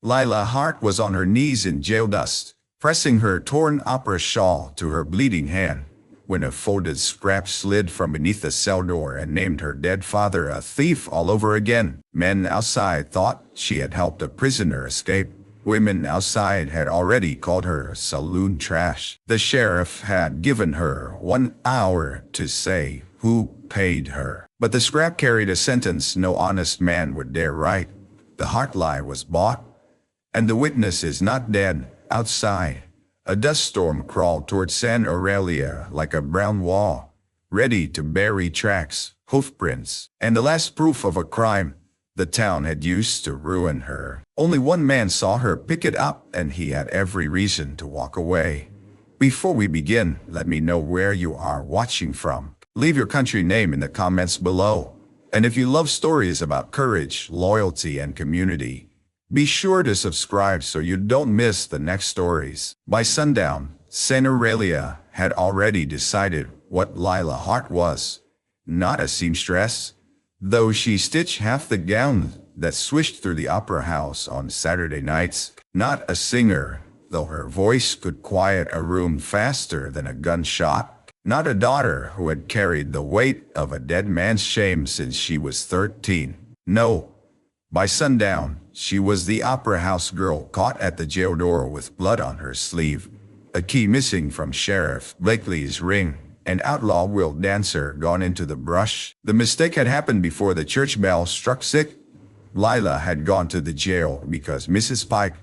Lila Hart was on her knees in jail dust, pressing her torn opera shawl to her bleeding hand, when a folded scrap slid from beneath the cell door and named her dead father a thief all over again. Men outside thought she had helped a prisoner escape. Women outside had already called her saloon trash. The sheriff had given her 1 hour to say who paid her. But the scrap carried a sentence no honest man would dare write. The Hart lie was bought, and the witness is not dead. Outside, a dust storm crawled toward San Aurelia like a brown wall, ready to bury tracks, hoofprints, and the last proof of a crime the town had used to ruin her. Only one man saw her pick it up, and he had every reason to walk away. Before we begin, let me know where you are watching from. Leave your country name in the comments below. And if you love stories about courage, loyalty, and community, be sure to subscribe so you don't miss the next stories. By sundown, San Aurelia had already decided what Lila Hart was. Not a seamstress, though she stitched half the gown that swished through the opera house on Saturday nights. Not a singer, though her voice could quiet a room faster than a gunshot. Not a daughter who had carried the weight of a dead man's shame since she was 13. No. By sundown, she was the opera house girl caught at the jail door with blood on her sleeve, a key missing from Sheriff Blakely's ring, an outlaw will dancer gone into the brush. The mistake had happened before the church bell struck 6. Lila had gone to the jail because Mrs. Pike,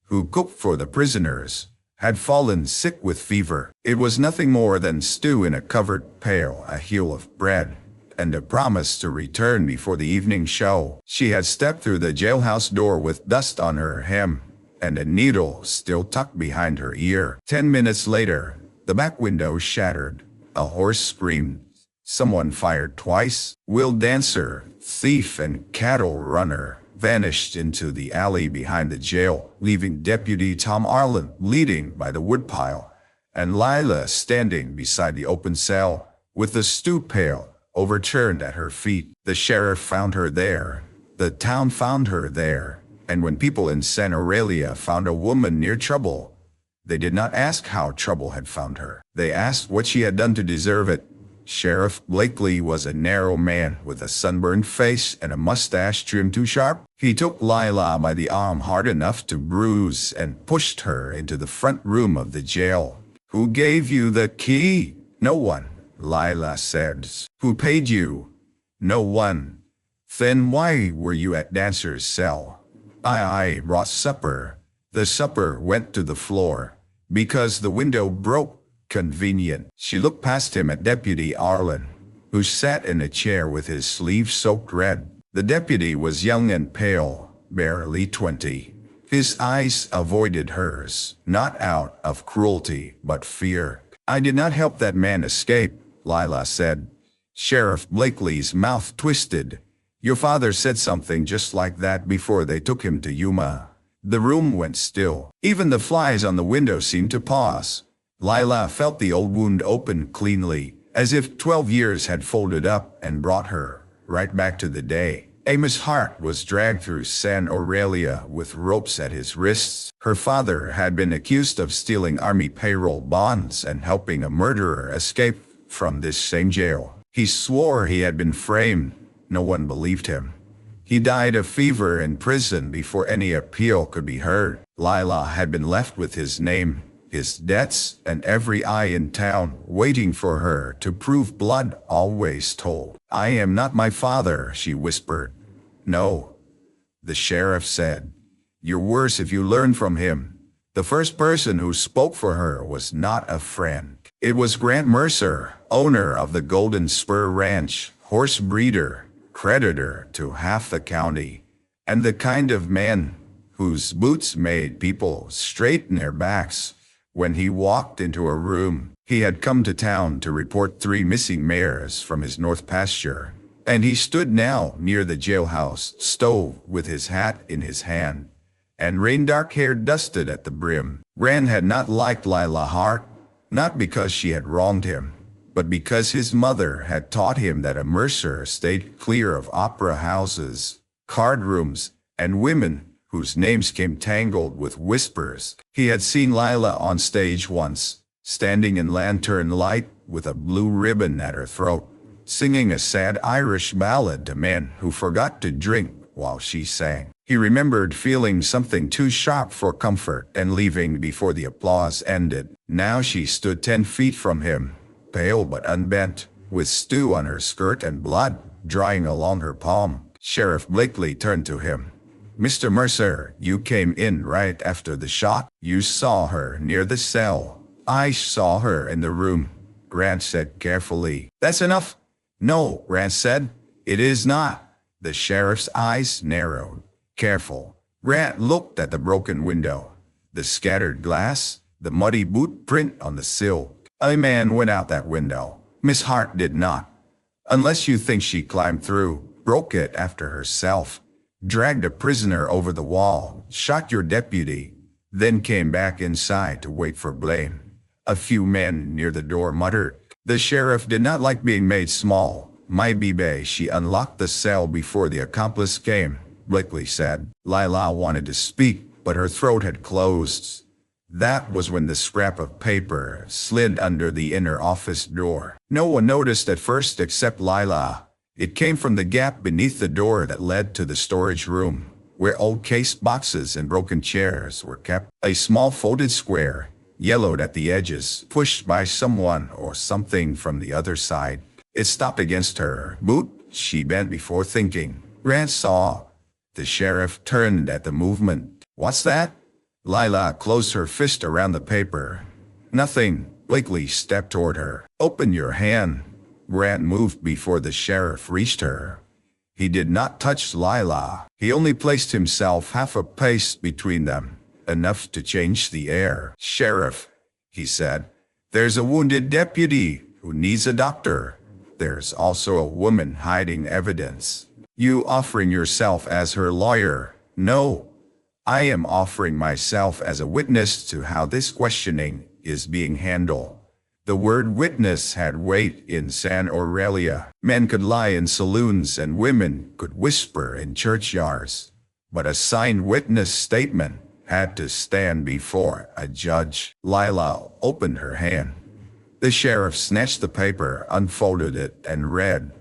who cooked for the prisoners, had fallen sick with fever. It was nothing more than stew in a covered pail, a heel of bread, and a promise to return before the evening show. She had stepped through the jailhouse door with dust on her hem and a needle still tucked behind her ear. 10 minutes later, the back window shattered. A horse screamed. Someone fired twice. Will Dancer, thief and cattle runner, vanished into the alley behind the jail, leaving Deputy Tom Arlen bleeding by the woodpile, and Lila standing beside the open cell, with the stew pail overturned at her feet. The sheriff found her there. The town found her there. And when people in San Aurelia found a woman near trouble, they did not ask how trouble had found her. They asked what she had done to deserve it. Sheriff Blakely was a narrow man with a sunburned face and a mustache trimmed too sharp. He took Lila by the arm hard enough to bruise and pushed her into the front room of the jail. "Who gave you the key?" "No one," Lila said. "Who paid you?" "No one." "Then why were you at Dancer's cell?" I brought supper." The supper went to the floor because the window broke. Convenient. She looked past him at Deputy Arlen, who sat in a chair with his sleeves soaked red. The deputy was young and pale, barely 20. His eyes avoided hers, not out of cruelty, but fear. "I did not help that man escape," Lila said. Sheriff Blakely's mouth twisted. "Your father said something just like that before they took him to Yuma." The room went still. Even the flies on the window seemed to pause. Lila felt the old wound open cleanly, as if 12 years had folded up and brought her right back to the day. Amos Hart was dragged through San Aurelia with ropes at his wrists. Her father had been accused of stealing army payroll bonds and helping a murderer escape from this same jail. He swore he had been framed. No one believed him. He died of fever in prison before any appeal could be heard. Lila had been left with his name, his debts, and every eye in town waiting for her to prove blood always told. "I am not my father," she whispered. "No," the sheriff said. "You're worse if you learn from him." The first person who spoke for her was not a friend. It was Grant Mercer, owner of the Golden Spur Ranch, horse breeder, creditor to half the county, and the kind of man whose boots made people straighten their backs when he walked into a room. He had come to town to report 3 missing mares from his north pasture, and he stood now near the jailhouse stove with his hat in his hand, and rain-dark hair dusted at the brim. Rand had not liked Lila Hart, not because she had wronged him, but because his mother had taught him that a Mercer stayed clear of opera houses, card rooms, and women whose names came tangled with whispers. He had seen Lila on stage once, standing in lantern light with a blue ribbon at her throat, singing a sad Irish ballad to men who forgot to drink while she sang. He remembered feeling something too sharp for comfort and leaving before the applause ended. Now she stood 10 feet from him, pale but unbent, with stew on her skirt and blood drying along her palm. Sheriff Blakely turned to him. "Mr. Mercer, you came in right after the shot. You saw her near the cell." "I saw her in the room," Grant said carefully. "That's enough." "No," Grant said. "It is not." The sheriff's eyes narrowed. "Careful." Grant looked at the broken window, the scattered glass, the muddy boot print on the sill. "A man went out that window. Miss Hart did not. Unless you think she climbed through, broke it after herself, dragged a prisoner over the wall, shot your deputy, then came back inside to wait for blame." A few men near the door muttered. The sheriff did not like being made small. "Maybe she unlocked the cell before the accomplice came," Blakely said. Lila wanted to speak, but her throat had closed. That was when the scrap of paper slid under the inner office door. No one noticed at first except Lila. It came from the gap beneath the door that led to the storage room, where old case boxes and broken chairs were kept. A small folded square, yellowed at the edges, pushed by someone or something from the other side. It stopped against her boot. She bent before thinking. Grant saw. The sheriff turned at the movement. "What's that?" Lila closed her fist around the paper. "Nothing." Blakely stepped toward her. "Open your hand." Grant moved before the sheriff reached her. He did not touch Lila. He only placed himself half a pace between them, enough to change the air. "Sheriff," he said, "there's a wounded deputy who needs a doctor. There's also a woman hiding evidence. You offering yourself as her lawyer?" "No. I am offering myself as a witness to how this questioning is being handled." The word witness had weight in San Aurelia. Men could lie in saloons and women could whisper in churchyards. But a signed witness statement had to stand before a judge. Lila opened her hand. The sheriff snatched the paper, unfolded it, and read.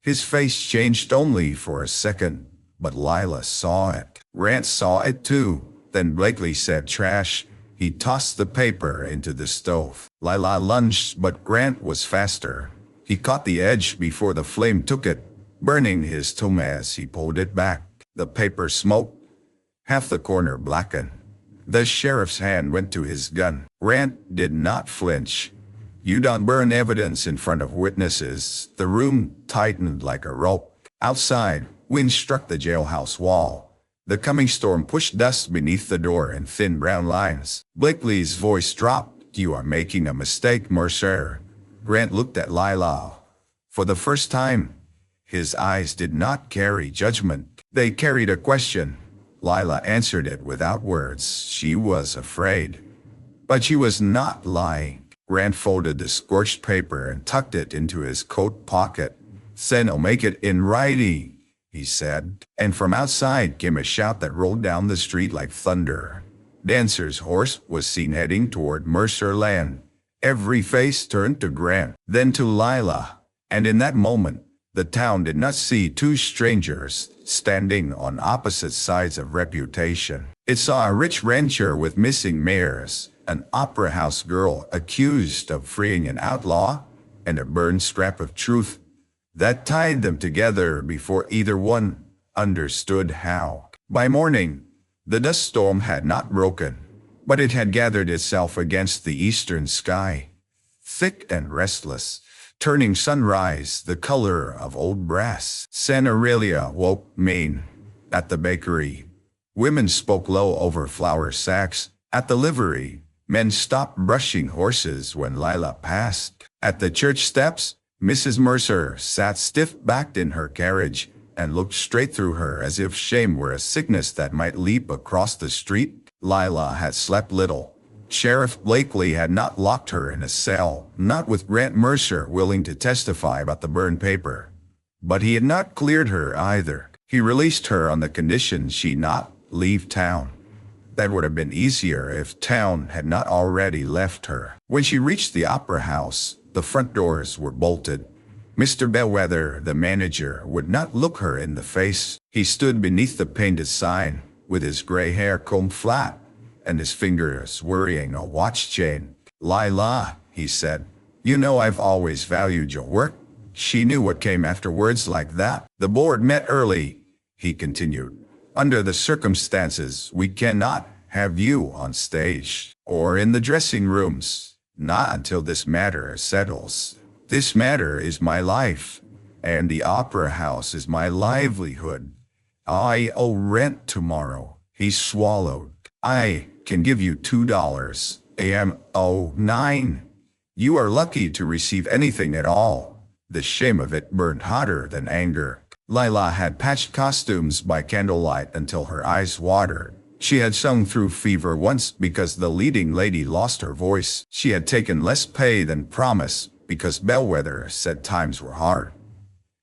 His face changed only for a second, but Lila saw it. Grant saw it too. Then Blakely said, "Trash." He tossed the paper into the stove. Lila lunged, but Grant was faster. He caught the edge before the flame took it, burning his tongue as he pulled it back. The paper smoked. Half the corner blackened. The sheriff's hand went to his gun. Grant did not flinch. "You don't burn evidence in front of witnesses." The room tightened like a rope. Outside, wind struck the jailhouse wall. The coming storm pushed dust beneath the door in thin brown lines. Blakely's voice dropped. "You are making a mistake, Mercer." Grant looked at Lila. For the first time, his eyes did not carry judgment. They carried a question. Lila answered it without words. She was afraid. But she was not lying. Grant folded the scorched paper and tucked it into his coat pocket. "Then I'll make it in writing," he said. And from outside came a shout that rolled down the street like thunder. Dancer's horse was seen heading toward Mercer Land. Every face turned to Grant, then to Lila. And in that moment, the town did not see two strangers standing on opposite sides of reputation. It saw a rich rancher with missing mares, an opera house girl accused of freeing an outlaw, and a burned scrap of truth that tied them together before either one understood how. By morning, the dust storm had not broken, but it had gathered itself against the eastern sky, thick and restless, turning sunrise the color of old brass. San Aurelia woke Maine. At the bakery, women spoke low over flour sacks. At the livery, men stopped brushing horses when Lila passed. At the church steps, Mrs. Mercer sat stiff-backed in her carriage and looked straight through her as if shame were a sickness that might leap across the street. Lila had slept little. Sheriff Blakely had not locked her in a cell, not with Grant Mercer willing to testify about the burned paper. But he had not cleared her either. He released her on the condition she not leave town. That would have been easier if town had not already left her. When she reached the opera house, the front doors were bolted. Mr. Bellwether, the manager, would not look her in the face. He stood beneath the painted sign, with his gray hair combed flat, and his fingers worrying a watch chain. "Lila," he said, "you know I've always valued your work." She knew what came after words like that. "The board met early," he continued. "Under the circumstances, we cannot have you on stage or in the dressing rooms. Not until this matter settles. This matter is my life, and the opera house is my livelihood. I owe rent tomorrow." He swallowed. "I can give you $2 a.m. Oh, 9. You are lucky to receive anything at all." The shame of it burned hotter than anger. Lila had patched costumes by candlelight until her eyes watered. She had sung through fever once because the leading lady lost her voice. She had taken less pay than promised because Bellwether said times were hard.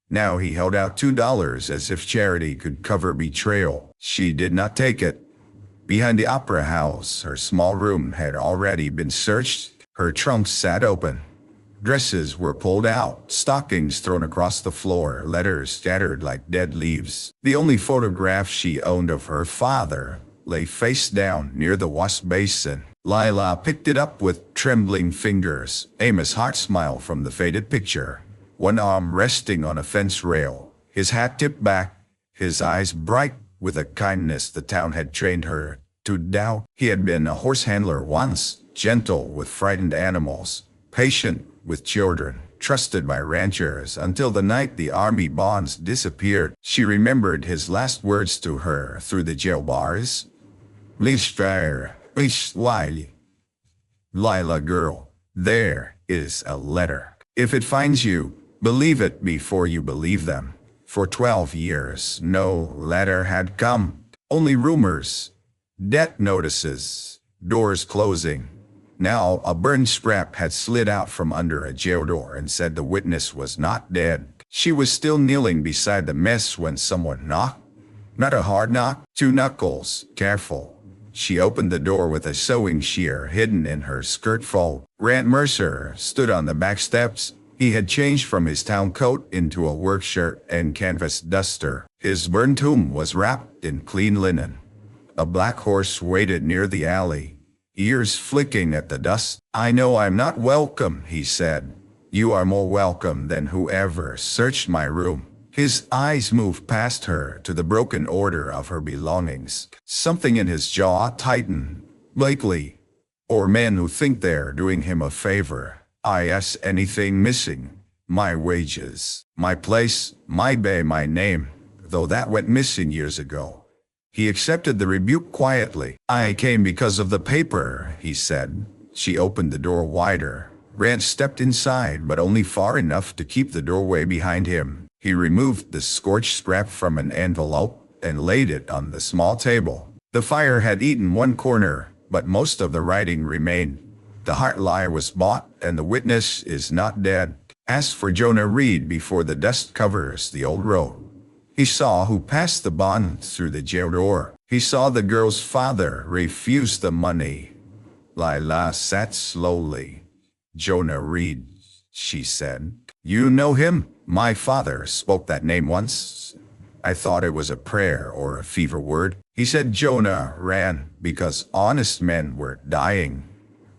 Now he held out $2 as if charity could cover betrayal. She did not take it. Behind the opera house, her small room had already been searched. Her trunk sat open. Dresses were pulled out, stockings thrown across the floor, letters scattered like dead leaves. The only photograph she owned of her father lay face down near the wash basin. Lila picked it up with trembling fingers. Amos Hart smiled from the faded picture, one arm resting on a fence rail, his hat tipped back, his eyes bright with a kindness the town had trained her to doubt. He had been a horse handler once, gentle with frightened animals, patient with children, trusted by ranchers until the night the army bonds disappeared. She remembered his last words to her through the jail bars. "Lila girl, there is a letter. If it finds you, believe it before you believe them." For 12 years, no letter had come. Only rumors, death notices, doors closing. Now a burned scrap had slid out from under a jail door and said the witness was not dead. She was still kneeling beside the mess when someone knocked. Not a hard knock, 2 knuckles, careful. She opened the door with a sewing shear hidden in her skirt fold. Rand Mercer stood on the back steps. He had changed from his town coat into a work shirt and canvas duster. His burned tomb was wrapped in clean linen. A black horse waited near the alley, ears flicking at the dust. "I know I'm not welcome," he said. "You are more welcome than whoever searched my room." His eyes moved past her to the broken order of her belongings. Something in his jaw tightened. "Blakely, or men who think they're doing him a favor. Is anything missing? My wages, my place, my bay, my name, though that went missing years ago." He accepted the rebuke quietly. "I came because of the paper," he said. She opened the door wider. Rand stepped inside, but only far enough to keep the doorway behind him. He removed the scorched scrap from an envelope and laid it on the small table. The fire had eaten one corner, but most of the writing remained. "The Hart lie was bought, and the witness is not dead. Ask for Jonah Reed before the dust covers the old road." He saw who passed the bond through the jail door. He saw the girl's father refuse the money. Lila sat slowly. "Jonah Reed," she said. "You know him? My father spoke that name once. I thought it was a prayer or a fever word." He said Jonah ran because honest men were dying.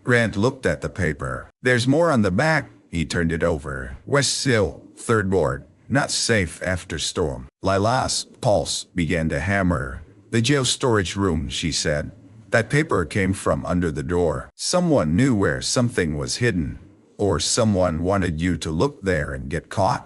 Grant looked at the paper. "There's more on the back." He turned it over. "West Sill, third board. Not safe after storm." Lila's pulse began to hammer. "The jail storage room," she said. "That paper came from under the door. Someone knew where something was hidden. Or someone wanted you to look there and get caught.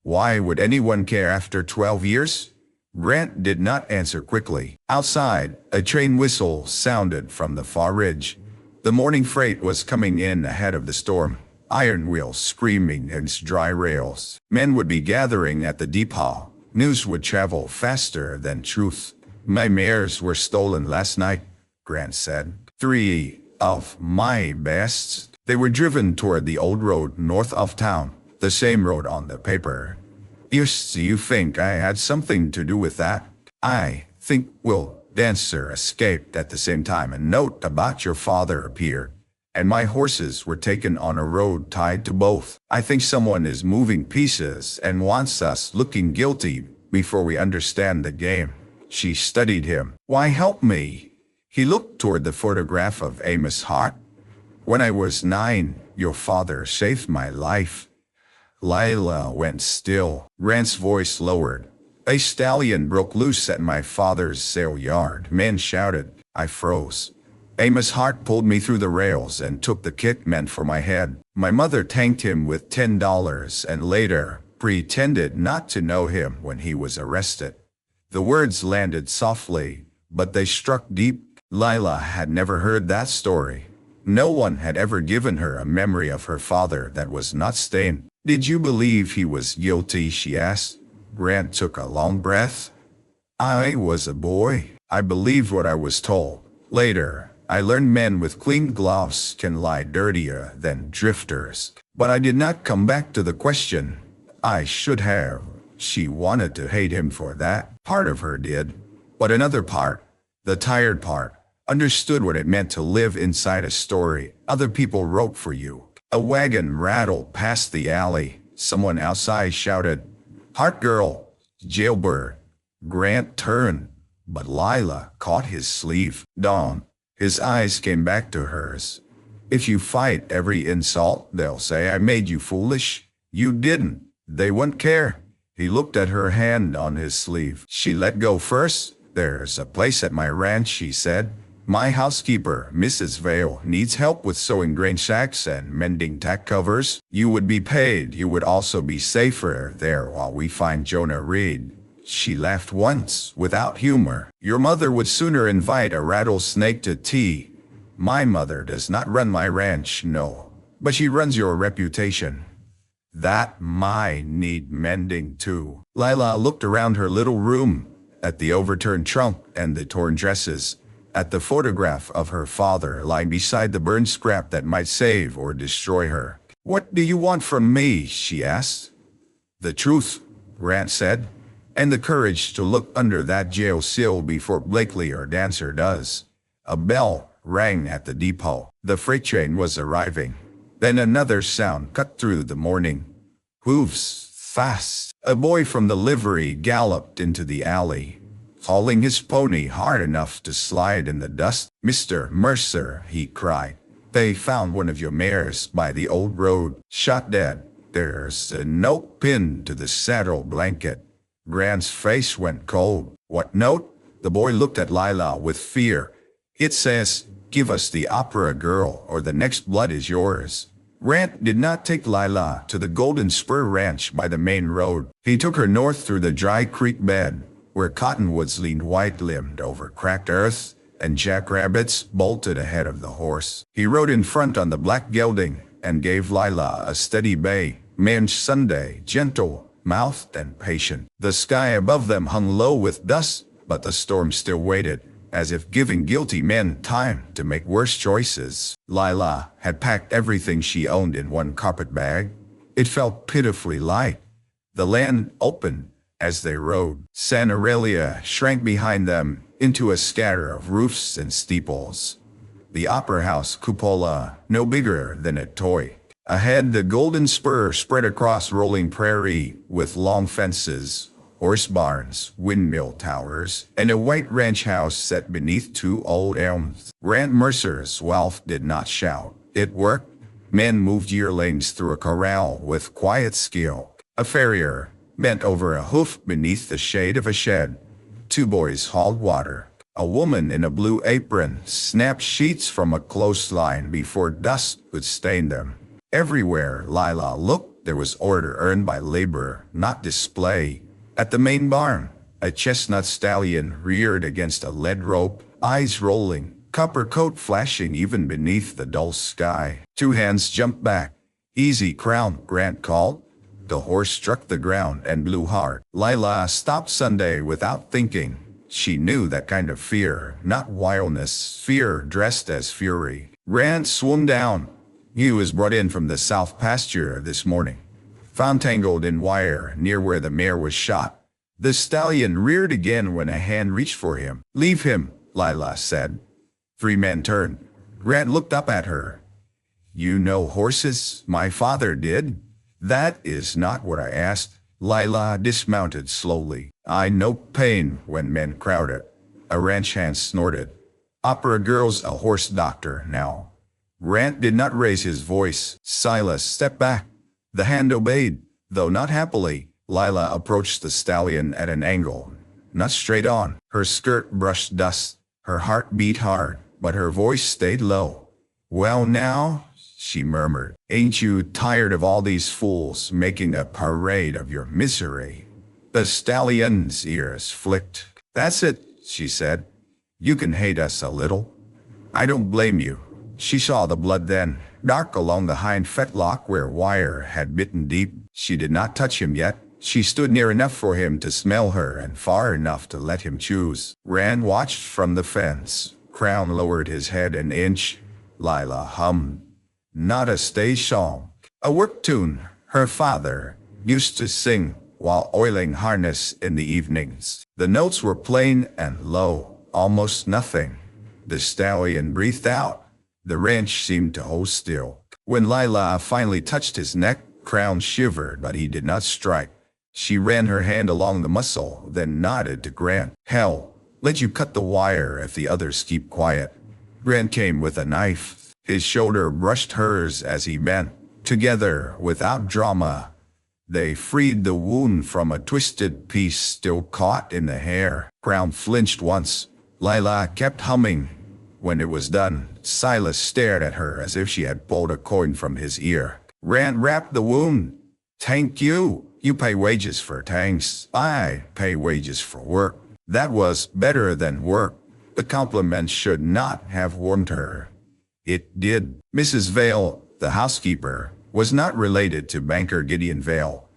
Why would anyone care after 12 years?" Grant did not answer quickly. Outside, a train whistle sounded from the far ridge. The morning freight was coming in ahead of the storm. Iron wheels screaming against dry rails. Men would be gathering at the depot. News would travel faster than truth. "My mares were stolen last night," Grant said. 3 of my best. They were driven toward the old road north of town, the same road on the paper. You think I had something to do with that?" "I think we'll Dancer escaped at the same time. A note about your father appeared, and my horses were taken on a road tied to both. I think someone is moving pieces and wants us looking guilty before we understand the game. She studied him. Why help me? He looked toward the photograph of Amos Hart. When I was 9, your father saved my life. Lila went still. Grant's voice lowered. A stallion broke loose at my father's sale yard. Men shouted. I froze. Amos Hart pulled me through the rails and took the kick meant for my head. My mother thanked him with $10 and later pretended not to know him when he was arrested. The words landed softly, but they struck deep. Lila had never heard that story. No one had ever given her a memory of her father that was not stained. Did you believe he was guilty? She asked. Grant took a long breath. I was a boy. I believed what I was told. Later, I learned men with clean gloves can lie dirtier than drifters. But I did not come back to the question. I should have. She wanted to hate him for that. Part of her did. But another part, the tired part, understood what it meant to live inside a story other people wrote for you. A wagon rattled past the alley. Someone outside shouted, Hart girl, jailbird. Grant turned, but Lila caught his sleeve. Dawn. His eyes came back to hers. If you fight every insult, they'll say I made you foolish. You didn't. They won't care. He looked at her hand on his sleeve. She let go first. There's a place at my ranch, she said. My housekeeper, Mrs. Vale, needs help with sewing grain sacks and mending tack covers. You would be paid. You would also be safer there while we find Jonah Reed. She laughed once, without humor. Your mother would sooner invite a rattlesnake to tea. My mother does not run my ranch, no. But she runs your reputation. That might need mending too. Lila looked around her little room, at the overturned trunk and the torn dresses, at the photograph of her father lying beside the burned scrap that might save or destroy her. What do you want from me? She asked. The truth, Grant said, and the courage to look under that jail sill before Blakely or Dancer does. A bell rang at the depot. The freight train was arriving. Then another sound cut through the morning. Hooves, fast. A boy from the livery galloped into the alley, hauling his pony hard enough to slide in the dust. Mr. Mercer, he cried. They found one of your mares by the old road, shot dead. There's a note pinned to the saddle blanket. Grant's face went cold. What note? The boy looked at Lila with fear. It says, give us the opera girl or the next blood is yours. Grant did not take Lila to the Golden Spur Ranch by the main road. He took her north through the dry creek bed, where cottonwoods leaned white-limbed over cracked earth, and jackrabbits bolted ahead of the horse. He rode in front on the black gelding and gave Lila a steady bay. Mange Sunday, gentle, mouthed and patient. The sky above them hung low with dust, but the storm still waited, as if giving guilty men time to make worse choices. Lila had packed everything she owned in one carpet bag. It felt pitifully light. The land opened as they rode. San Aurelia shrank behind them into a scatter of roofs and steeples. The opera house cupola, no bigger than a toy. Ahead, the Golden Spur spread across rolling prairie with long fences, horse barns, windmill towers, and a white ranch house set beneath two old elms. Grant Mercer's wealth did not shout. It worked. Men moved yearlings through a corral with quiet skill. A farrier bent over a hoof beneath the shade of a shed. Two boys hauled water. A woman in a blue apron snapped sheets from a clothesline before dust could stain them. Everywhere Lila looked, there was order earned by labor, not display. At the main barn, a chestnut stallion reared against a lead rope, eyes rolling, copper coat flashing even beneath the dull sky. Two hands jumped back. Easy crown, Grant called. The horse struck the ground and blew hard. Lila stopped Sunday without thinking. She knew that kind of fear, not wildness, fear dressed as fury. Grant swung down. He was brought in from the south pasture this morning, found tangled in wire near where the mare was shot. The stallion reared again when a hand reached for him. Leave him, Lila said. 3 men turned. Grant looked up at her. You know horses? My father did. That is not what I asked. Lila dismounted slowly. I know pain when men crowded. A ranch hand snorted. Opera girl's a horse doctor now. Grant did not raise his voice. Silas stepped back. The hand obeyed, though not happily. Lila approached the stallion at an angle, not straight on. Her skirt brushed dust. Her heart beat hard, but her voice stayed low. Well now, she murmured, ain't you tired of all these fools making a parade of your misery? The stallion's ears flicked. That's it, she said. You can hate us a little. I don't blame you. She saw the blood then, dark along the hind fetlock where wire had bitten deep. She did not touch him yet. She stood near enough for him to smell her and far enough to let him choose. Rand watched from the fence. Crown lowered his head an inch. Lila hummed. Not a stage song. A work tune her father used to sing while oiling harness in the evenings. The notes were plain and low, almost nothing. The stallion breathed out. The ranch seemed to hold still. When Lila finally touched his neck, Crown shivered, but he did not strike. She ran her hand along the muscle, then nodded to Grant. Hell, let you cut the wire if the others keep quiet. Grant came with a knife. His shoulder brushed hers as he bent. Together, without drama, they freed the wound from a twisted piece still caught in the hair. Crown flinched once. Lila kept humming. When it was done, Silas stared at her as if she had pulled a coin from his ear. Grant wrapped the wound. Thank you. You pay wages for thanks. I pay wages for work. That was better than work. The compliment should not have warmed her. It did. Mrs. Vale, the housekeeper, was not related to banker Gideon Vale,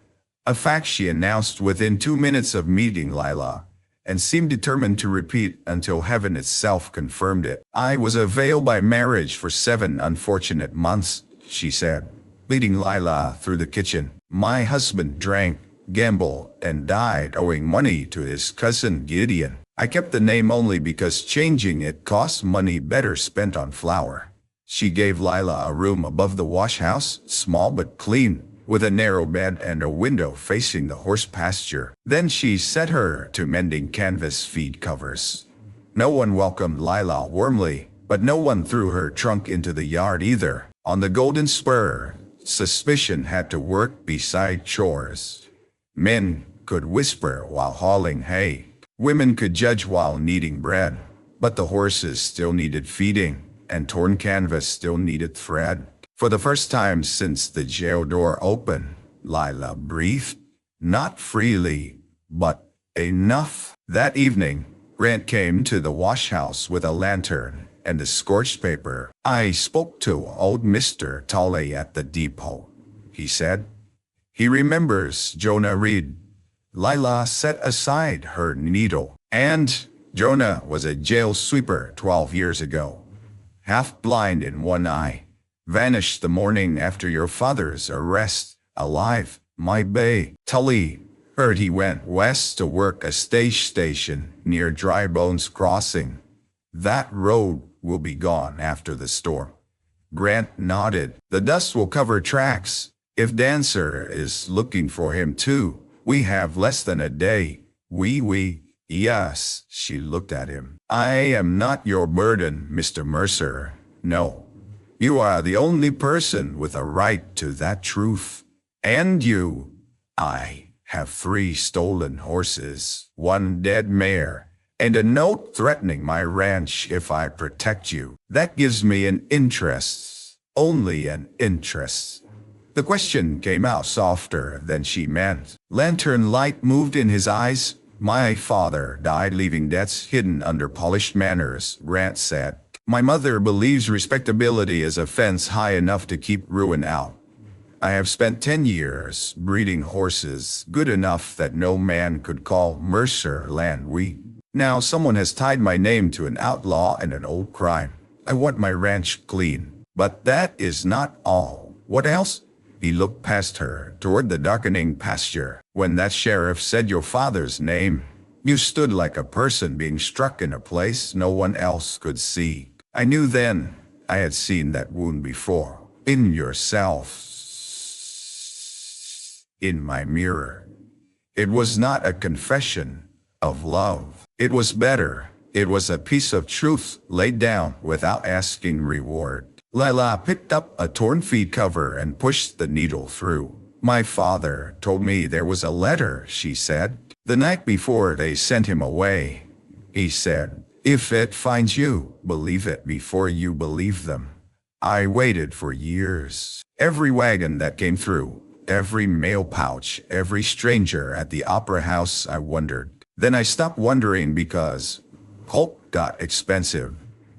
a fact she announced within 2 minutes of meeting Lila, and seemed determined to repeat until heaven itself confirmed it. I was a Vale by marriage for 7 unfortunate months, she said, leading Lila through the kitchen. My husband drank, gambled, and died owing money to his cousin Gideon. I kept the name only because changing it cost money better spent on flour. She gave Lila a room above the wash house, small but clean, with a narrow bed and a window facing the horse pasture. Then she set her to mending canvas feed covers. No one welcomed Lila warmly, but no one threw her trunk into the yard either. On the Golden Spur, suspicion had to work beside chores. Men could whisper while hauling hay. Women could judge while kneading bread. But the horses still needed feeding, and torn canvas still needed thread. For the first time since the jail door opened, Lila breathed. Not freely, but enough. That evening, Grant came to the wash house with a lantern and the scorched paper. I spoke to old Mr. Tolley at the depot, he said. He remembers Jonah Reed. Lila set aside her needle. And Jonah was a jail sweeper 12 years ago. Half blind in one eye. Vanished the morning after your father's arrest. Alive, my bay. Tully heard he went west to work a station near Dry Bones Crossing. That road will be gone after the storm. Grant nodded. The dust will cover tracks. If Dancer is looking for him too, we have less than a day. Yes, she looked at him. I am not your burden, Mr. Mercer. No. You are the only person with a right to that truth. And you. I have 3 stolen horses, 1 dead mare, and a note threatening my ranch if I protect you. That gives me an interest. Only an interest. The question came out softer than she meant. Lantern light moved in his eyes. My father died leaving debts hidden under polished manners, Grant said. My mother believes respectability is a fence high enough to keep ruin out. I have spent 10 years breeding horses good enough that no man could call Mercer land wheat. Now someone has tied my name to an outlaw and an old crime. I want my ranch clean. But that is not all. What else? He looked past her toward the darkening pasture. When that sheriff said your father's name, you stood like a person being struck in a place no one else could see. I knew then I had seen that wound before. In yourself. In my mirror. It was not a confession of love. It was better. It was a piece of truth laid down without asking reward. Lila picked up a torn feed cover and pushed the needle through. My father told me there was a letter, she said. The night before they sent him away. He said, if it finds you, believe it before you believe them. I waited for years. Every wagon that came through, every mail pouch, every stranger at the opera house, I wondered. Then I stopped wondering because hope got expensive.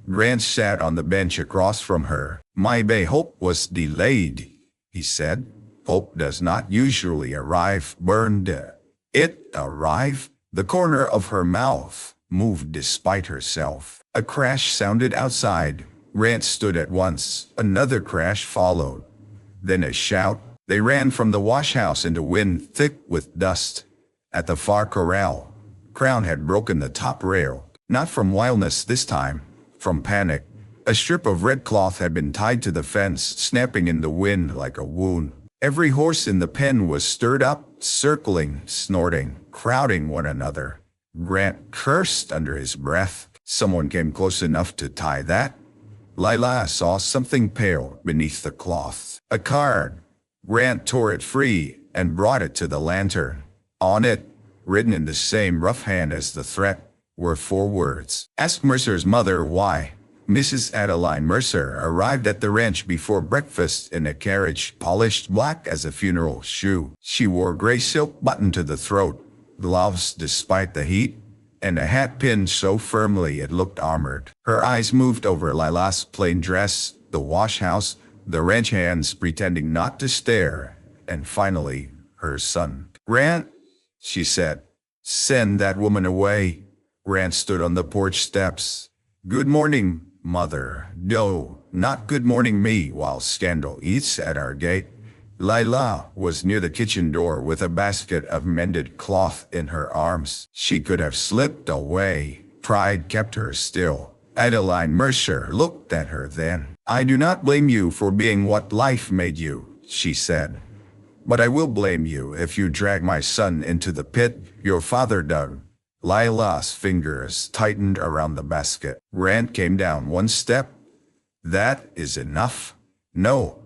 Grant sat on the bench across from her. My bay hope was delayed, he said. Hope does not usually arrive. Burned. It arrived. The corner of her mouth moved despite herself. A crash sounded outside. Grant stood at once. Another crash followed. Then a shout. They ran from the wash house into wind thick with dust. At the far corral, Crown had broken the top rail. Not from wildness this time, from panic. A strip of red cloth had been tied to the fence, snapping in the wind like a wound. Every horse in the pen was stirred up, circling, snorting, crowding one another. Grant cursed under his breath. Someone came close enough to tie that. Lila saw something pale beneath the cloth. A card. Grant tore it free and brought it to the lantern. On it, written in the same rough hand as the threat, were 4 words. Ask Mercer's mother why. Mrs. Adeline Mercer arrived at the ranch before breakfast in a carriage polished black as a funeral shoe. She wore gray silk button to the throat, gloves despite the heat, and a hat pinned so firmly it looked armored. Her eyes moved over Lila's plain dress, the wash house, the ranch hands pretending not to stare, and finally, her son. Grant, she said, send that woman away. Grant stood on the porch steps. Good morning, mother. No, not good morning me while scandal eats at our gate. Lila was near the kitchen door with a basket of mended cloth in her arms. She could have slipped away. Pride kept her still. Adeline Mercer looked at her then. I do not blame you for being what life made you, she said. But I will blame you if you drag my son into the pit your father dug. Lila's fingers tightened around the basket. Grant came down 1 step. That is enough. No.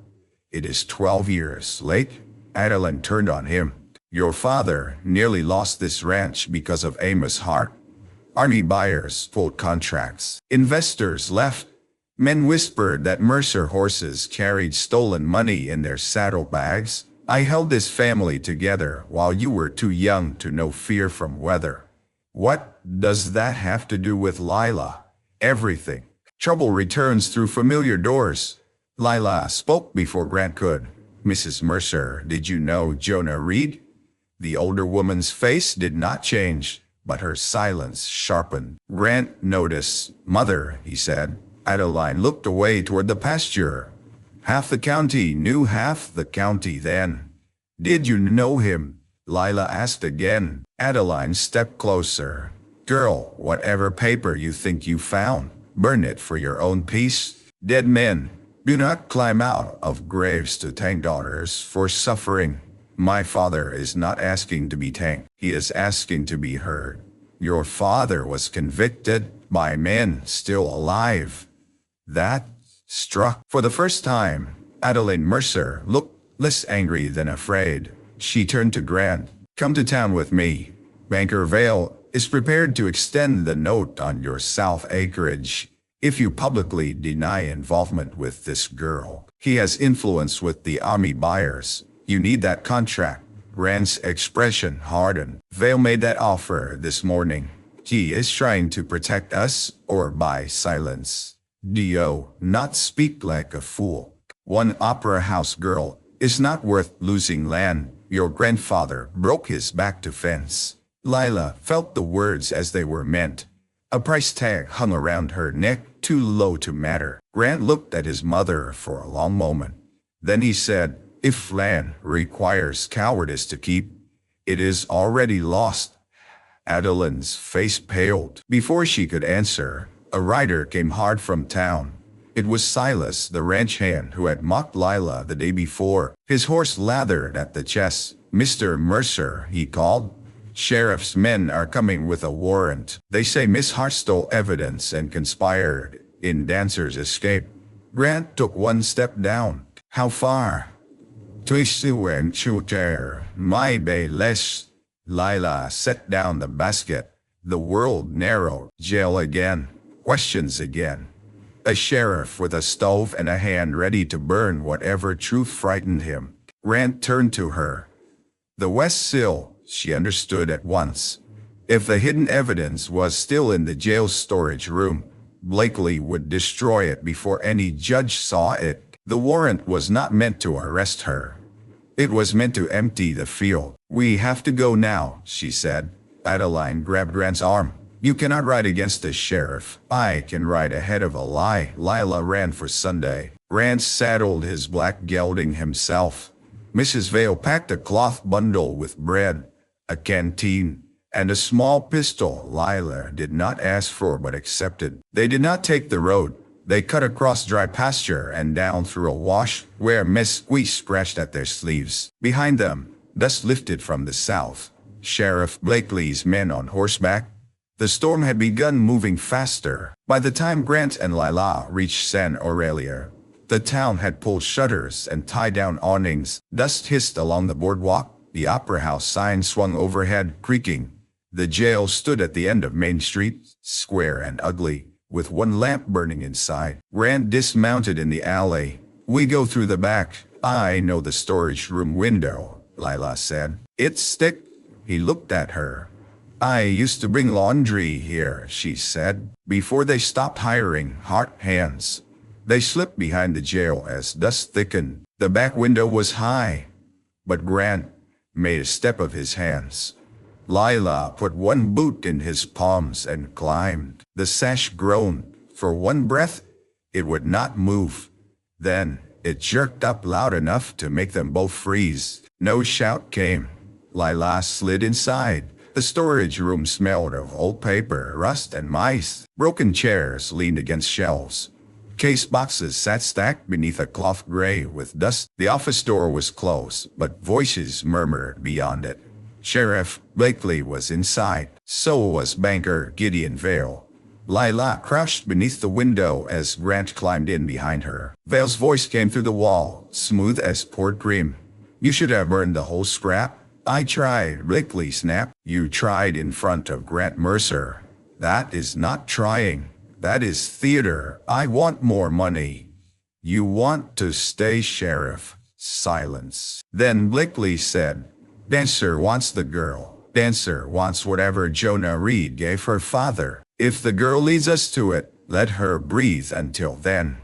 It is 12 years late. Adeline turned on him. Your father nearly lost this ranch because of Amos Hart. Army buyers pulled contracts. Investors left. Men whispered that Mercer horses carried stolen money in their saddlebags. I held this family together while you were too young to know fear from weather. What does that have to do with Lila? Everything. Trouble returns through familiar doors. Lila spoke before Grant could. Mrs. Mercer, did you know Jonah Reed? The older woman's face did not change, but her silence sharpened. Grant noticed. Mother, he said. Adeline looked away toward the pasture. Half the county knew half the county then. Did you know him? Lila asked again. Adeline stepped closer. Girl, whatever paper you think you found, burn it for your own peace. Dead men do not climb out of graves to thank daughters for suffering. My father is not asking to be thanked. He is asking to be heard. Your father was convicted by men still alive. That struck. For the first time, Adeline Mercer looked less angry than afraid. She turned to Grant. Come to town with me. Banker Vale is prepared to extend the note on your south acreage if you publicly deny involvement with this girl. He has influence with the army buyers. You need that contract. Grant's expression hardened. Vale made that offer this morning. He is trying to protect us or buy silence. Do not speak like a fool. One opera house girl is not worth losing land. Your grandfather broke his back to fence. Lila felt the words as they were meant. A price tag hung around her neck, too low to matter. Grant looked at his mother for a long moment. Then he said, if land requires cowardice to keep, It is already lost. Adeline's face paled. Before she could answer, a rider came hard from town. It was Silas, the ranch hand who had mocked Lila the day before. His horse lathered at the chest. "Mr. Mercer," he called. "Sheriff's men are coming with a warrant. They say Miss Hart stole evidence and conspired in Dancer's escape." Grant took one step down. "How far?" "Twist and shooter, my bay less." Lila set down the basket. The world narrowed. Jail again. Questions again. A sheriff with a stove and a hand ready to burn whatever truth frightened him. Grant turned to her. The West Sill, she understood at once. If the hidden evidence was still in the jail's storage room, Blakely would destroy it before any judge saw it. The warrant was not meant to arrest her. It was meant to empty the field. "We have to go now," she said. Adeline grabbed Grant's arm. "You cannot ride against the sheriff. I can ride ahead of a lie." Lila ran for Sunday. Grant saddled his black gelding himself. Mrs. Vale packed a cloth bundle with bread, a canteen, and a small pistol Lila did not ask for but accepted. They did not take the road. They cut across dry pasture and down through a wash where mesquite scratched at their sleeves. Behind them, dust lifted from the south. Sheriff Blakely's men on horseback. The storm had begun moving faster. By the time Grant and Lila reached San Aurelia, the town had pulled shutters and tied down awnings. Dust hissed along the boardwalk. The Opera House sign swung overhead, creaking. The jail stood at the end of Main Street, square and ugly, with one lamp burning inside. Grant dismounted in the alley. "We go through the back. I know the storage room window," Lila said. "It's thick." He looked at her. "I used to bring laundry here," she said, before they stopped hiring Hart hands. They slipped behind the jail as dust thickened. The back window was high, but Grant made a step of his hands. Lila put one boot in his palms and climbed. The sash groaned. For one breath, it would not move. Then it jerked up loud enough to make them both freeze. No shout came. Lila slid inside. The storage room smelled of old paper, rust, and mice. Broken chairs leaned against shelves. Case boxes sat stacked beneath a cloth gray with dust. The office door was closed, but voices murmured beyond it. Sheriff Blakely was inside. So was banker Gideon Vale. Lila crouched beneath the window as Grant climbed in behind her. Vale's voice came through the wall, smooth as poured cream. "You should have burned the whole scrap." "I tried," Blakely snapped. "You tried in front of Grant Mercer. That is not trying. That is theater. I want more money." "You want to stay sheriff." Silence. Then Blakely said, "Dancer wants the girl. Dancer wants whatever Jonah Reed gave her father. If the girl leads us to it, let her breathe until then."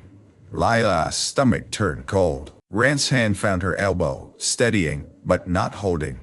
Lila's stomach turned cold. Grant's hand found her elbow, steadying, but not holding.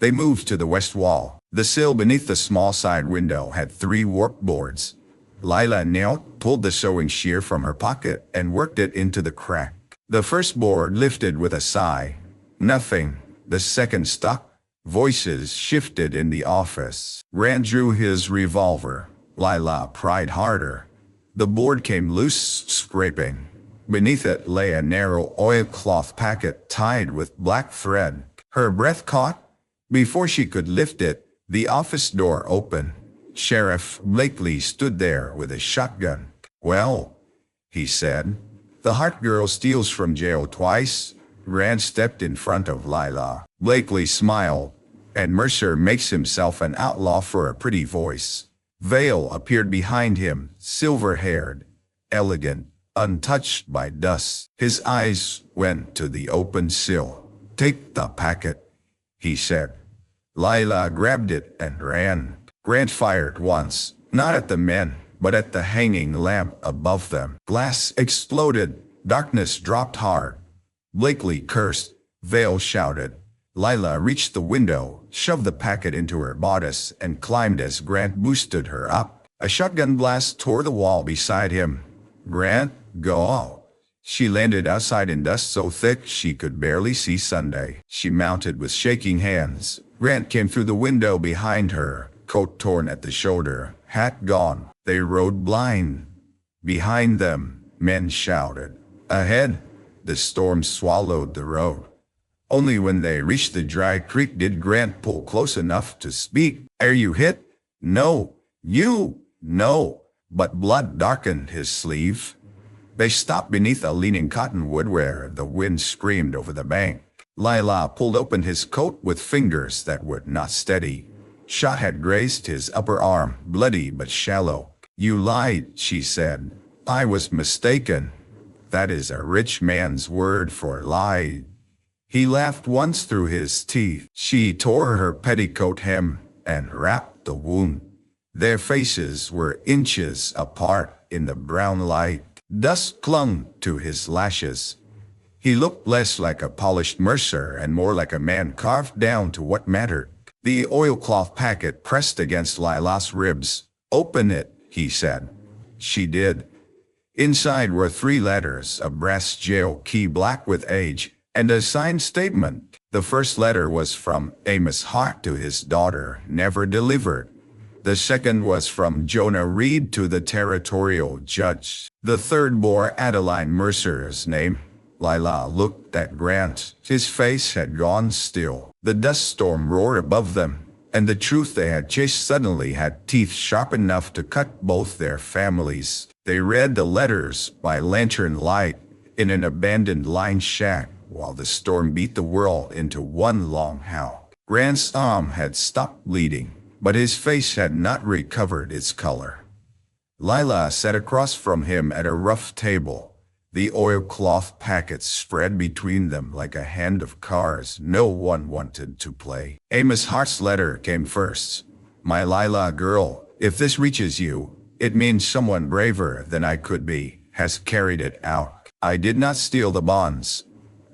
They moved to the west wall. The sill beneath the small side window had 3 warp boards. Lila knelt, pulled the sewing shear from her pocket, and worked it into the crack. The first board lifted with a sigh. Nothing. The second stuck. Voices shifted in the office. Grant drew his revolver. Lila pried harder. The board came loose, scraping. Beneath it lay a narrow oilcloth packet tied with black thread. Her breath caught. Before she could lift it, the office door opened. Sheriff Blakely stood there with a shotgun. "Well," he said, "the Hart girl steals from jail twice." Grant stepped in front of Lila. Blakely smiled, and Mercer makes himself an outlaw for a pretty voice. Vale appeared behind him, silver-haired, elegant, untouched by dust. His eyes went to the open sill. "Take the packet," he said. Lila grabbed it and ran. Grant fired once, not at the men, but at the hanging lamp above them. Glass exploded. Darkness dropped hard. Blakely cursed. Vale shouted. Lila reached the window, shoved the packet into her bodice, and climbed as Grant boosted her up. A shotgun blast tore the wall beside him. "Grant, go." She landed outside in dust so thick she could barely see Sunday. She mounted with shaking hands. Grant came through the window behind her, coat torn at the shoulder, hat gone. They rode blind. Behind them, men shouted. Ahead, the storm swallowed the road. Only when they reached the dry creek did Grant pull close enough to speak. Are you hit? No. You? No. But blood darkened his sleeve. They stopped beneath a leaning cottonwood where the wind screamed over the bank. Lila pulled open his coat with fingers that would not steady. Shot had grazed his upper arm, bloody but shallow. You lied, she said. I was mistaken. That is a rich man's word for lie. He laughed once through his teeth. She tore her petticoat hem and wrapped the wound. Their faces were inches apart in the brown light. Dust clung to his lashes. He looked less like a polished mercer and more like a man carved down to what mattered. The oilcloth packet pressed against Lila's ribs. Open it, he said. She did. Inside were 3 letters, a brass jail key black with age, and a signed statement. The first letter was from Amos Hart to his daughter, never delivered. The second was from Jonah Reed to the territorial judge. The third bore Adeline Mercer's name. Lila looked at Grant. His face had gone still. The dust storm roared above them, and the truth they had chased suddenly had teeth sharp enough to cut both their families. They read the letters by lantern light in an abandoned line shack while the storm beat the world into one long howl. Grant's arm had stopped bleeding, but his face had not recovered its color. Lila sat across from him at a rough table, the oilcloth packets spread between them like a hand of cards no one wanted to play. Amos Hart's letter came first. My Lila girl, if this reaches you, it means someone braver than I could be has carried it out. I did not steal the bonds.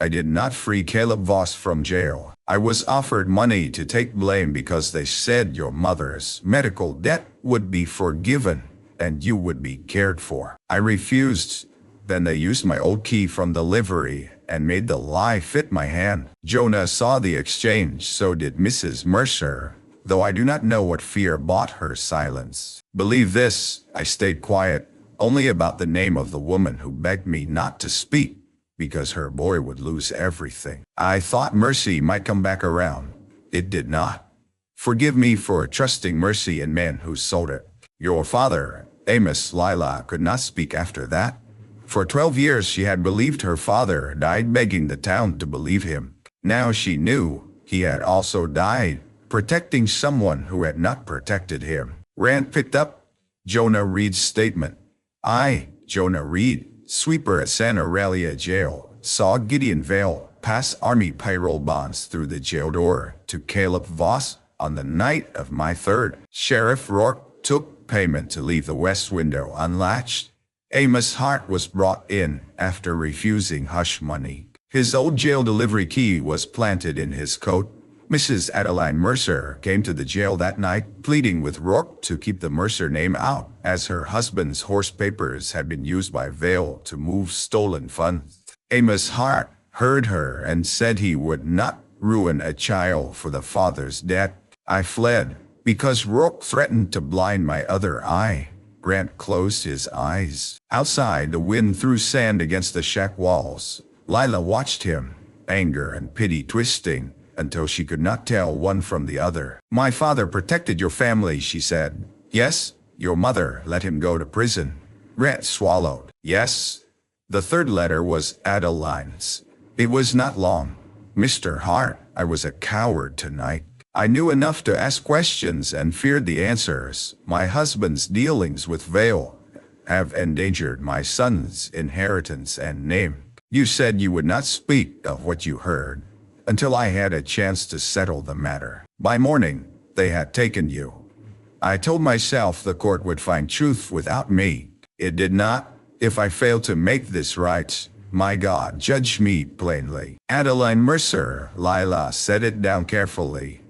I did not free Caleb Voss from jail. I was offered money to take blame because they said your mother's medical debt would be forgiven and you would be cared for. I refused. Then they used my old key from the livery and made the lie fit my hand. Jonah saw the exchange, so did Mrs. Mercer, though I do not know what fear bought her silence. Believe this, I stayed quiet, only about the name of the woman who begged me not to speak, because her boy would lose everything. I thought Mercy might come back around. It did not. Forgive me for trusting Mercy in men who sold it. Your father, Amos. Lila could not speak after that. For 12 years she had believed her father died begging the town to believe him. Now she knew he had also died, protecting someone who had not protected him. Rand picked up Jonah Reed's statement. I, Jonah Reed, sweeper at Santa Aurelia Jail, saw Gideon Vale pass Army payroll bonds through the jail door to Caleb Voss on the night of my 3rd. Sheriff Rourke took payment to leave the west window unlatched. Amos Hart was brought in after refusing hush money. His old jail delivery key was planted in his coat. Mrs. Adeline Mercer came to the jail that night, pleading with Rourke to keep the Mercer name out, as her husband's horse papers had been used by Vale to move stolen funds. Amos Hart heard her and said he would not ruin a child for the father's debt. I fled because Rourke threatened to blind my other eye. Grant closed his eyes. Outside, the wind threw sand against the shack walls. Lila watched him, anger and pity twisting, until she could not tell one from the other. My father protected your family, she said. Yes, your mother let him go to prison. Grant swallowed. Yes. The 3rd letter was Adeline's. It was not long. Mr. Hart, I was a coward tonight. I knew enough to ask questions and feared the answers. My husband's dealings with Vale have endangered my son's inheritance and name. You said you would not speak of what you heard until I had a chance to settle the matter. By morning, they had taken you. I told myself the court would find truth without me. It did not. If I fail to make this right, my God, judge me plainly. Adeline Mercer, Lila set it down carefully.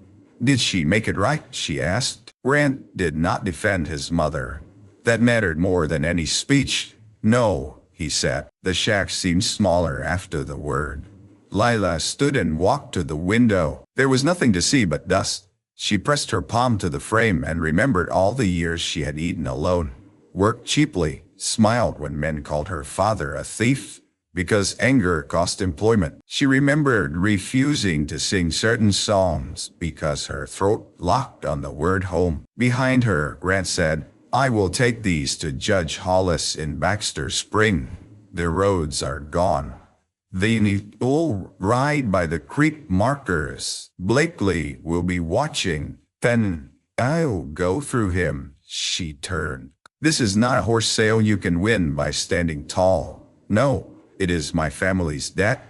Did she make it right? She asked. Grant did not defend his mother. That mattered more than any speech. No, he said. The shack seemed smaller after the word. Lila stood and walked to the window. There was nothing to see but dust. She pressed her palm to the frame and remembered all the years she had eaten alone, worked cheaply, smiled when men called her father a thief, because anger cost employment. She remembered refusing to sing certain songs because her throat locked on the word home. Behind her, Grant said, "I will take these to Judge Hollis in Baxter Spring. The roads are gone. They need all ride by the creek markers. Blakely will be watching. Then I'll go through him." She turned. "This is not a horse sale you can win by standing tall. No. It is my family's debt.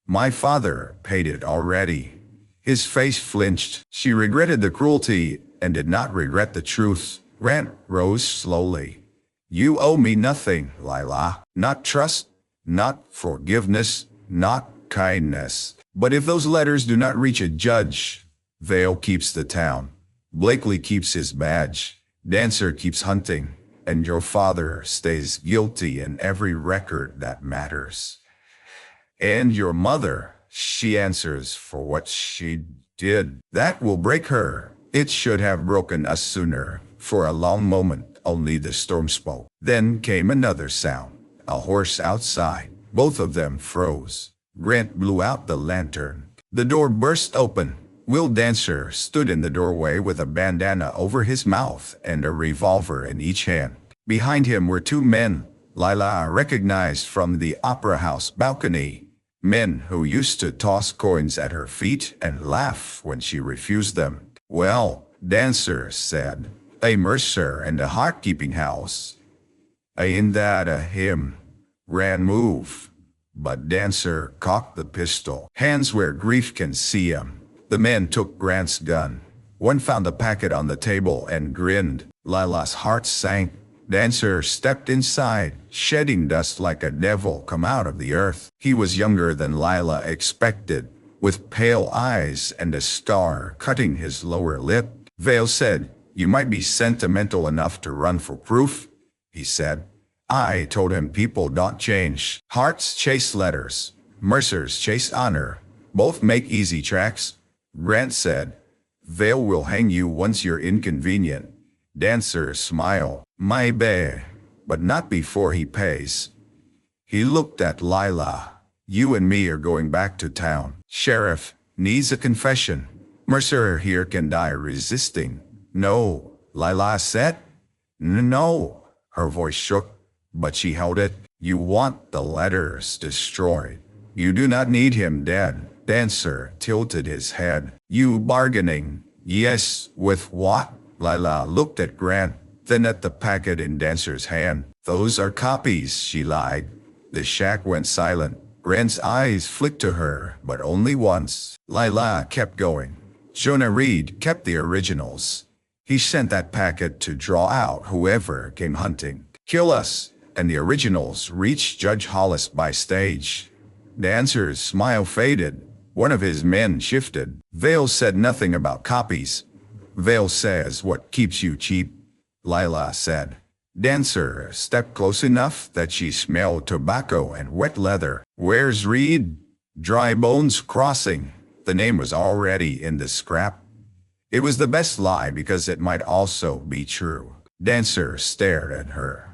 My father paid it already." His face flinched. She regretted the cruelty and did not regret the truth. Grant rose slowly. "You owe me nothing, Lila. Not trust, not forgiveness, not kindness. But if those letters do not reach a judge, Vale keeps the town. Blakely keeps his badge. Dancer keeps hunting. And your father stays guilty in every record that matters. And your mother, she answers for what she did. That will break her. It should have broken us sooner." For a long moment, only the storm spoke. Then came another sound. A horse outside. Both of them froze. Grant blew out the lantern. The door burst open. Will Dancer stood in the doorway with a bandana over his mouth and a revolver in each hand. Behind him were two men Lila recognized from the opera house balcony, men who used to toss coins at her feet and laugh when she refused them. "Well," Dancer said, "a mercer and a heart-keeping house. Ain't that a him?" Ran move. But Dancer cocked the pistol. Hands where grief can see 'em. The men took Grant's gun. One found the packet on the table and grinned. Lila's heart sank. Dancer stepped inside, shedding dust like a devil come out of the earth. He was younger than Lila expected, with pale eyes and a scar cutting his lower lip. Vale said, "You might be sentimental enough to run for proof," he said. "I told him people don't change. Hearts chase letters. Mercers chase honor. Both make easy tracks." Grant said, "Vale will hang you once you're inconvenient." Dancer smiled. "My bear, but not before he pays." He looked at Lila. "You and me are going back to town. Sheriff needs a confession. Mercer here can die resisting." "No," Lila said. "No." Her voice shook, but she held it. "You want the letters destroyed. You do not need him dead." Dancer tilted his head. "You bargaining?" "Yes, with what?" Lila looked at Grant, then at the packet in Dancer's hand. "Those are copies," she lied. The shack went silent. Grant's eyes flicked to her, but only once. Lila kept going. Jonah Reed kept the originals. He sent that packet to draw out whoever came hunting. "Kill us," and the originals reached Judge Hollis by stage. Dancer's smile faded. One of his men shifted. "Vale said nothing about copies." "Vale says what keeps you cheap," Lila said. Dancer stepped close enough that she smelled tobacco and wet leather. "Where's Reed?" "Dry Bones Crossing." The name was already in the scrap. It was the best lie because it might also be true. Dancer stared at her.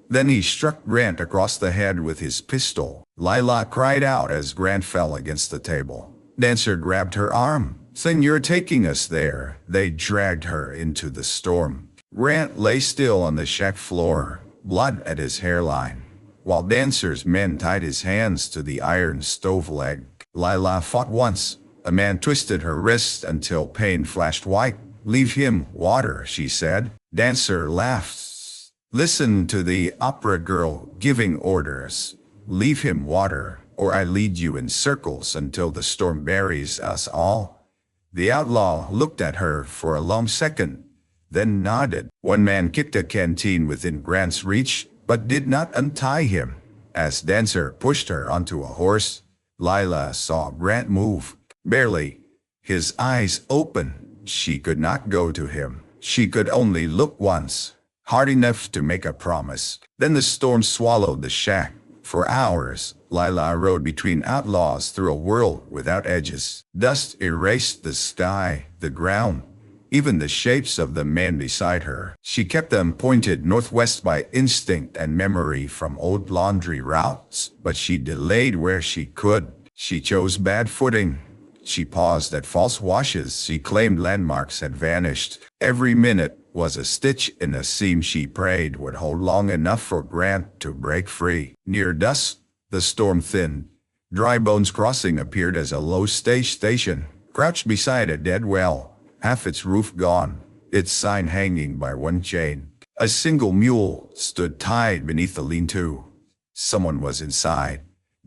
Then he struck Grant across the head with his pistol. Lila cried out as Grant fell against the table. Dancer grabbed her arm. "Then you're taking us there." They dragged her into the storm. Grant lay still on the shack floor, blood at his hairline, while Dancer's men tied his hands to the iron stove leg. Lila fought once. A man twisted her wrist until pain flashed white. "Leave him water," she said. Dancer laughed. "Listen to the opera girl giving orders. Leave him water, or I lead you in circles until the storm buries us all." The outlaw looked at her for a long second, then nodded. One man kicked a canteen within Grant's reach, but did not untie him. As Dancer pushed her onto a horse, Lila saw Grant move. Barely. His eyes open. She could not go to him. She could only look once, hard enough to make a promise. Then the storm swallowed the shack. For hours, Lila rode between outlaws through a world without edges. Dust erased the sky, the ground, even the shapes of the men beside her. She kept them pointed northwest by instinct and memory from old laundry routes, but she delayed where she could. She chose bad footing. She paused at false washes. She claimed landmarks had vanished. Every minute was a stitch in a seam she prayed would hold long enough for Grant to break free. Near dusk, the storm thinned. Dry Bones Crossing appeared as a low-stage station, crouched beside a dead well, half its roof gone, its sign hanging by one chain. A single mule stood tied beneath the lean-to. Someone was inside.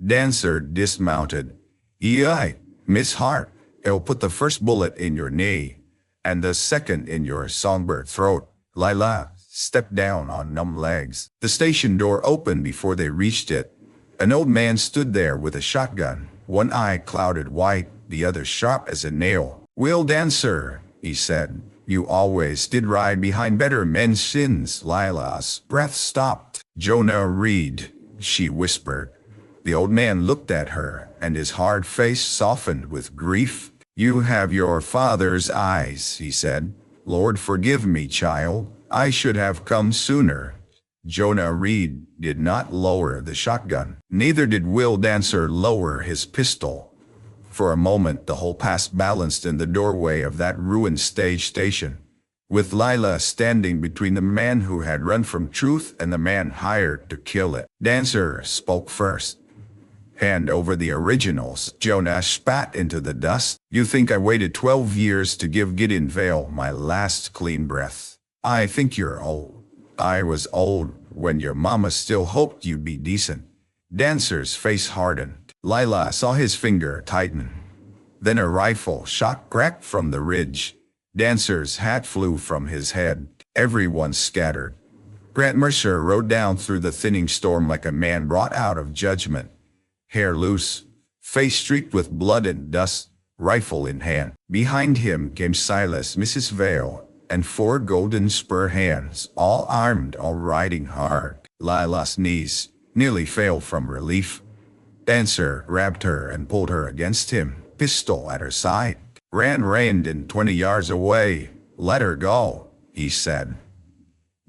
Dancer dismounted. "Yei, Miss Hart, I'll put the first bullet in your knee, and the second in your songbird throat." Lila stepped down on numb legs. The station door opened before they reached it. An old man stood there with a shotgun, one eye clouded white, the other sharp as a nail. "Will Dancer," he said, "you always did ride behind better men's sins." Lila's breath stopped. "Jonah Reed," she whispered. The old man looked at her, and his hard face softened with grief. "You have your father's eyes," he said. "Lord, forgive me, child. I should have come sooner." Jonah Reed did not lower the shotgun. Neither did Will Dancer lower his pistol. For a moment, the whole past balanced in the doorway of that ruined stage station, with Lila standing between the man who had run from truth and the man hired to kill it. Dancer spoke first. "Hand over the originals." Jonah spat into the dust. "You think I waited 12 years to give Gideon Vale my last clean breath? I think you're old. I was old when your mama still hoped you'd be decent." Dancer's face hardened. Lila saw his finger tighten. Then a rifle shot cracked from the ridge. Dancer's hat flew from his head. Everyone scattered. Grant Mercer rode down through the thinning storm like a man brought out of judgment. Hair loose, face streaked with blood and dust, rifle in hand. Behind him came Silas, Mrs. Vale, and 4 golden spur hands, all armed, all riding hard. Lila's knees nearly failed from relief. Dancer grabbed her and pulled her against him, pistol at her side. Grant reined in 20 yards away. "Let her go," he said.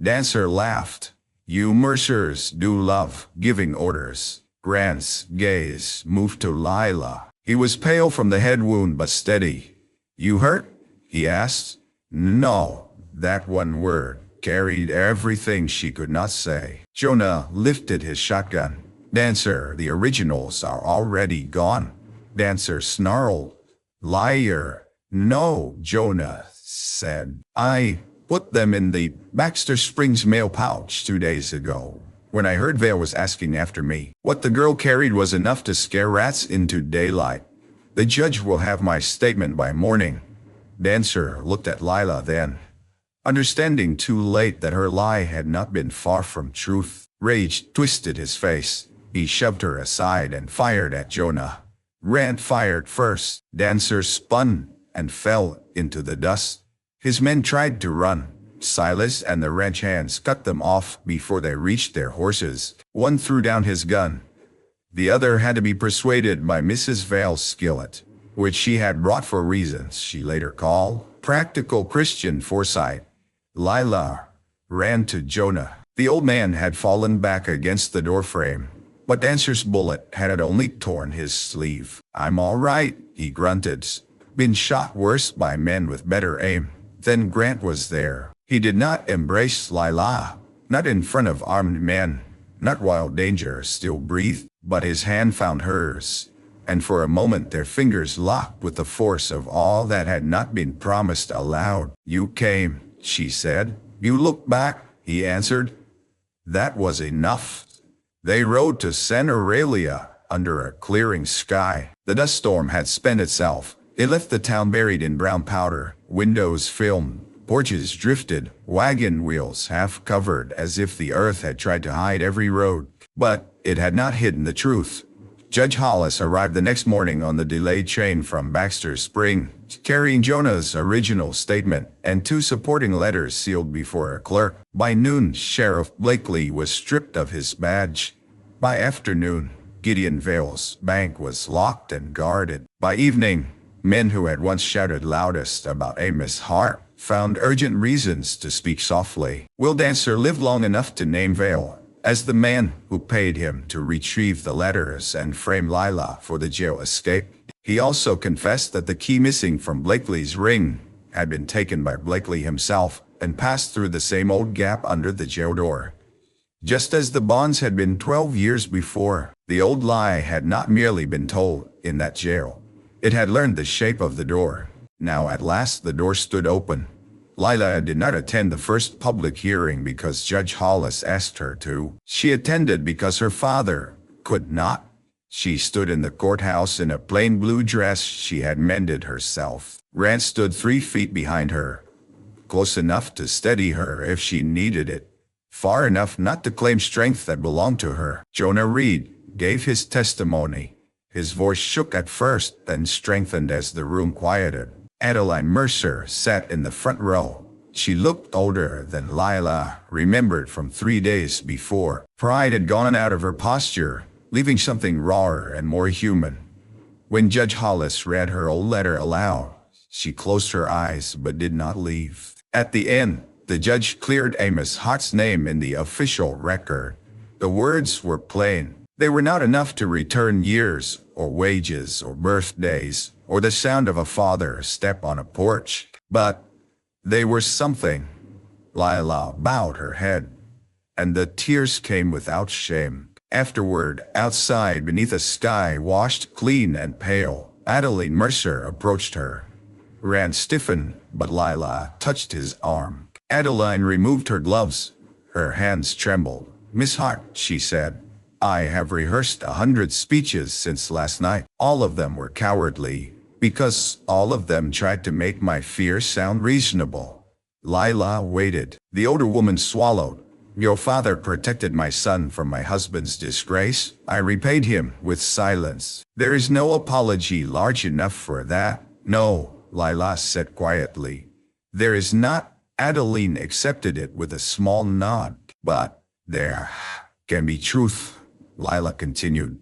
Dancer laughed. "You Mercers do love giving orders." Grant's gaze moved to Lila. He was pale from the head wound but steady. "You hurt?" he asked. "No." That one word carried everything she could not say. Jonah lifted his shotgun. "Dancer, the originals are already gone." Dancer snarled. "Liar." "No," Jonah said. "I put them in the Baxter Springs mail pouch 2 days ago, when I heard Vale was asking after me. What the girl carried was enough to scare rats into daylight. The judge will have my statement by morning." Dancer looked at Lila then, understanding too late that her lie had not been far from truth. Rage twisted his face. He shoved her aside and fired at Jonah. Grant fired first. Dancer spun and fell into the dust. His men tried to run. Silas and the ranch hands cut them off before they reached their horses. One threw down his gun. The other had to be persuaded by Mrs. Vale's skillet, which she had brought for reasons she later called practical Christian foresight. Lila ran to Jonah. The old man had fallen back against the doorframe, but Dancer's bullet had only torn his sleeve. "I'm all right," he grunted. "Been shot worse by men with better aim." Then Grant was there. He did not embrace Lila, not in front of armed men, not while danger still breathed, but his hand found hers, and for a moment their fingers locked with the force of all that had not been promised aloud. "You came," she said. "You looked back," he answered. That was enough. They rode to Santa Aurelia under a clearing sky. The dust storm had spent itself. It left the town buried in brown powder, windows filmed, porches drifted, wagon wheels half covered as if the earth had tried to hide every road. But it had not hidden the truth. Judge Hollis arrived the next morning on the delayed train from Baxter Spring, carrying Jonah's original statement and 2 supporting letters sealed before a clerk. By noon, Sheriff Blakely was stripped of his badge. By afternoon, Gideon Vale's bank was locked and guarded. By evening, men who had once shouted loudest about Amos Hart found urgent reasons to speak softly. Will Dancer lived long enough to name Vale as the man who paid him to retrieve the letters and frame Lila for the jail escape. He also confessed that the key missing from Blakely's ring had been taken by Blakely himself and passed through the same old gap under the jail door. Just as the bonds had been 12 years before, the old lie had not merely been told in that jail. It had learned the shape of the door. Now at last the door stood open. Lila did not attend the first public hearing because Judge Hollis asked her to. She attended because her father could not. She stood in the courthouse in a plain blue dress she had mended herself. Rand stood 3 feet behind her, close enough to steady her if she needed it, far enough not to claim strength that belonged to her. Jonah Reed gave his testimony. His voice shook at first, then strengthened as the room quieted. Adeline Mercer sat in the front row. She looked older than Lila, remembered from 3 days before. Pride had gone out of her posture, leaving something rawer and more human. When Judge Hollis read her old letter aloud, she closed her eyes but did not leave. At the end, the judge cleared Amos Hart's name in the official record. The words were plain. They were not enough to return years, or wages, or birthdays, or the sound of a father's step on a porch. But they were something. Lila bowed her head, and the tears came without shame. Afterward, outside beneath a sky washed clean and pale, Adeline Mercer approached her. Rand stiffened, but Lila touched his arm. Adeline removed her gloves. Her hands trembled. "Miss Hart," she said, "I have rehearsed 100 speeches since last night. All of them were cowardly, because all of them tried to make my fear sound reasonable." Lila waited. The older woman swallowed. "Your father protected my son from my husband's disgrace. I repaid him with silence. There is no apology large enough for that." "No," Lila said quietly. "There is not." Adeline accepted it with a small nod. "But there can be truth," Lila continued.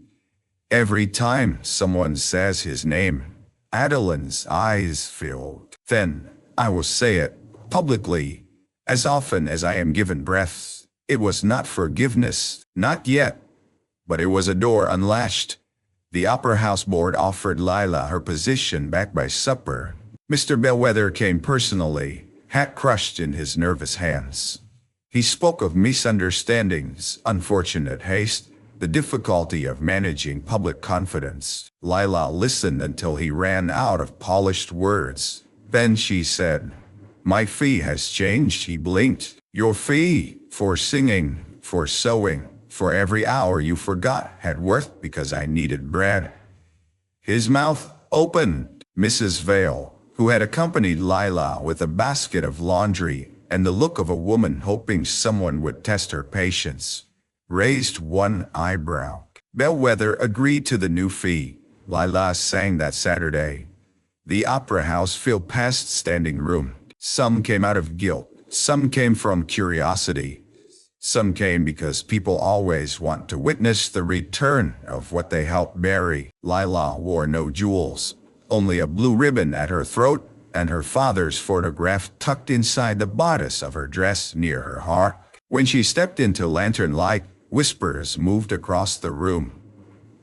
"Every time someone says his name." Adeline's eyes filled. "Then I will say it publicly, as often as I am given breath. It was not forgiveness, not yet, but it was a door unlatched." The Opera House board offered Lila her position back by supper. Mr. Bellwether came personally, hat crushed in his nervous hands. He spoke of misunderstandings, unfortunate haste, the difficulty of managing public confidence. Lila listened until he ran out of polished words. Then she said, "My fee has changed." He blinked. "Your fee for singing, for sewing, for every hour you forgot had worth because I needed bread." His mouth opened. Mrs. Vale, who had accompanied Lila with a basket of laundry and the look of a woman hoping someone would test her patience, raised one eyebrow. Bellwether agreed to the new fee. Lila sang that Saturday. The Opera House filled past standing room. Some came out of guilt. Some came from curiosity. Some came because people always want to witness the return of what they helped bury. Lila wore no jewels, only a blue ribbon at her throat and her father's photograph tucked inside the bodice of her dress near her heart. When she stepped into lantern light, whispers moved across the room.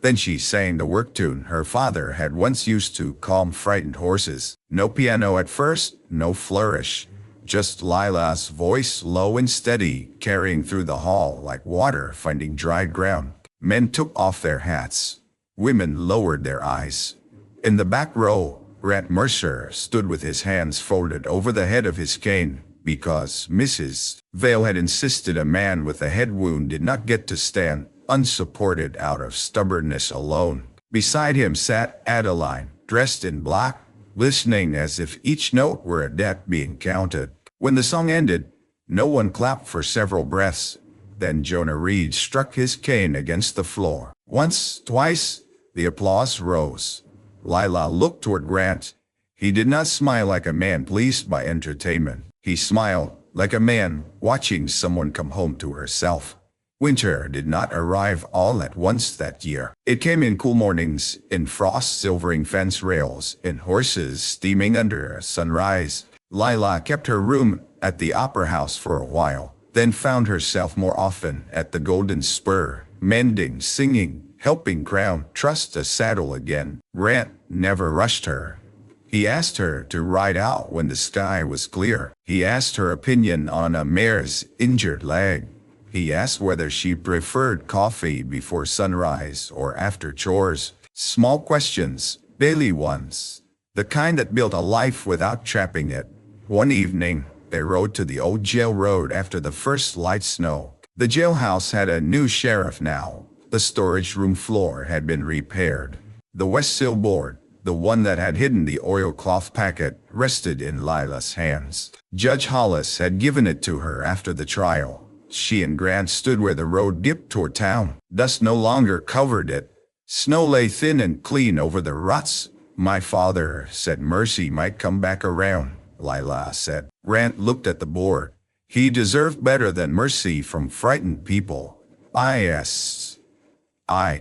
Then she sang the work tune her father had once used to calm frightened horses. No piano at first, no flourish. Just Lila's voice, low and steady, carrying through the hall like water finding dry ground. Men took off their hats. Women lowered their eyes. In the back row, Rand Mercer stood with his hands folded over the head of his cane, because Mrs. Vale had insisted a man with a head wound did not get to stand, unsupported out of stubbornness alone. Beside him sat Adeline, dressed in black, listening as if each note were a debt being counted. When the song ended, no one clapped for several breaths. Then Jonah Reed struck his cane against the floor. Once, twice, the applause rose. Lila looked toward Grant. He did not smile like a man pleased by entertainment. He smiled like a man watching someone come home to herself. Winter did not arrive all at once that year. It came in cool mornings, in frost silvering fence rails, in horses steaming under a sunrise. Lila kept her room at the opera house for a while, then found herself more often at the Golden Spur, mending, singing, helping Crown trust a saddle again. Rant never rushed her. He asked her to ride out when the sky was clear. He asked her opinion on a mare's injured leg. He asked whether she preferred coffee before sunrise or after chores. Small questions, daily ones, the kind that built a life without trapping it. One evening, they rode to the old jail road after the first light snow. The jailhouse had a new sheriff now. The storage room floor had been repaired. The west sill board, the one that had hidden the oilcloth packet, rested in Lila's hands. Judge Hollis had given it to her after the trial. She and Grant stood where the road dipped toward town. Dust no longer covered it. Snow lay thin and clean over the ruts. My father said Mercy might come back around, Lila said. Grant looked at the board. He deserved better than mercy from frightened people. I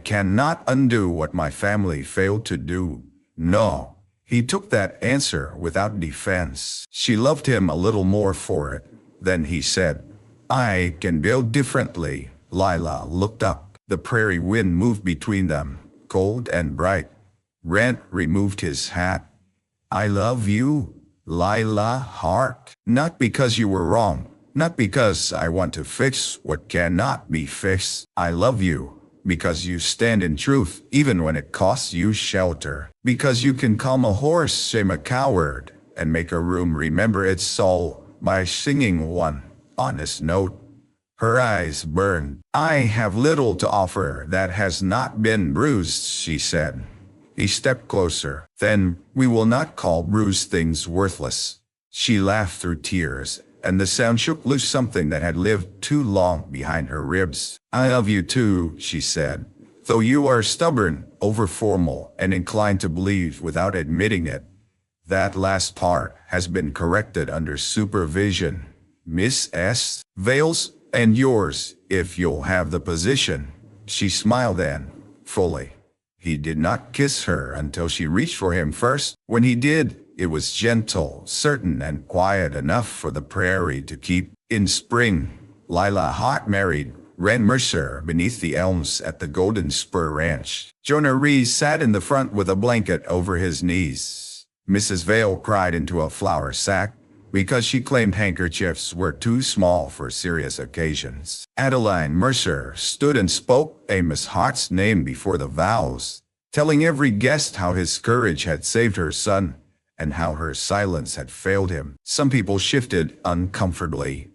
cannot undo what my family failed to do. No. He took that answer without defense. She loved him a little more for it. Then he said, I can build differently. Lila looked up. The prairie wind moved between them, cold and bright. Rent removed his hat. I love you, Lila Hart. Not because you were wrong. Not because I want to fix what cannot be fixed. I love you because you stand in truth, even when it costs you shelter. Because you can calm a horse, shame a coward, and make a room remember its soul by singing one honest note. Her eyes burned. I have little to offer that has not been bruised, she said. He stepped closer. Then we will not call bruised things worthless. She laughed through tears, and the sound shook loose something that had lived too long behind her ribs. I love you too, she said, though you are stubborn, over-formal, and inclined to believe without admitting it. That last part has been corrected under supervision. Miss S. Vales, and yours, if you'll have the position. She smiled then, fully. He did not kiss her until she reached for him first. When he did, it was gentle, certain, and quiet enough for the prairie to keep. In spring, Lila Hart married Ren Mercer beneath the elms at the Golden Spur Ranch. Jonah Rees sat in the front with a blanket over his knees. Mrs. Vale cried into a flour sack because she claimed handkerchiefs were too small for serious occasions. Adeline Mercer stood and spoke Amos Hart's name before the vows, telling every guest how his courage had saved her son and how her silence had failed him. Some people shifted uncomfortably.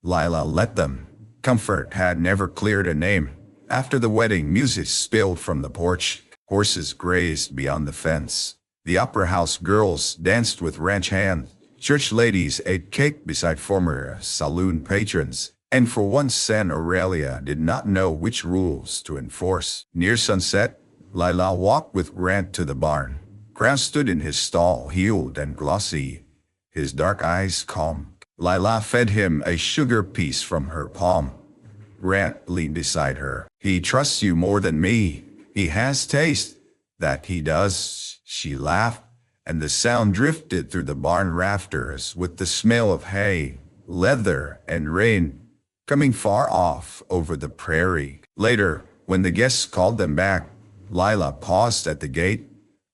Lila let them. Comfort had never cleared a name. After the wedding, music spilled from the porch. Horses grazed beyond the fence. The opera house girls danced with ranch hands. Church ladies ate cake beside former saloon patrons. And for once, San Aurelia did not know which rules to enforce. Near sunset, Lila walked with Grant to the barn. Grant stood in his stall, heeled and glossy, his dark eyes calm. Lila fed him a sugar piece from her palm. Grant leaned beside her. He trusts you more than me. He has taste. That he does, she laughed, and the sound drifted through the barn rafters with the smell of hay, leather, and rain, coming far off over the prairie. Later, when the guests called them back, Lila paused at the gate.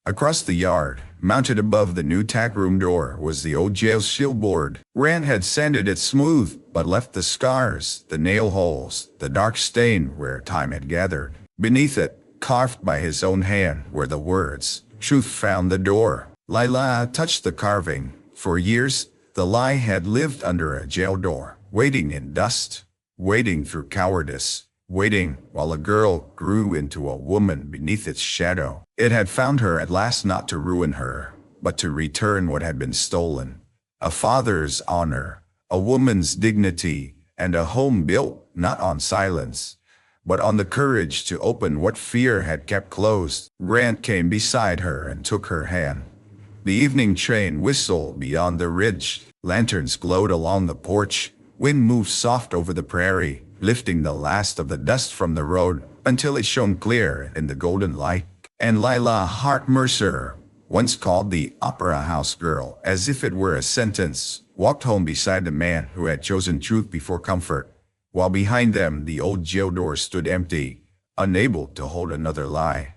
Across the yard, mounted above the new tack room door, was the old jail shillboard. Grant had sanded it smooth, but left the scars, the nail holes, the dark stain where time had gathered. Beneath it, carved by his own hand, were the words, "Truth found the door." Lila touched the carving. For years, the lie had lived under a jail door, waiting in dust, waiting through cowardice, waiting while a girl grew into a woman beneath its shadow. It had found her at last, not to ruin her, but to return what had been stolen. A father's honor, a woman's dignity, and a home built not on silence, but on the courage to open what fear had kept closed. Grant came beside her and took her hand. The evening train whistled beyond the ridge. Lanterns glowed along the porch. Wind moved soft over the prairie. lifting the last of the dust from the road until it shone clear in the golden light. And Lila Hart Mercer, once called the Opera House Girl, as if it were a sentence, walked home beside the man who had chosen truth before comfort, while behind them the old jail door stood empty, unable to hold another lie.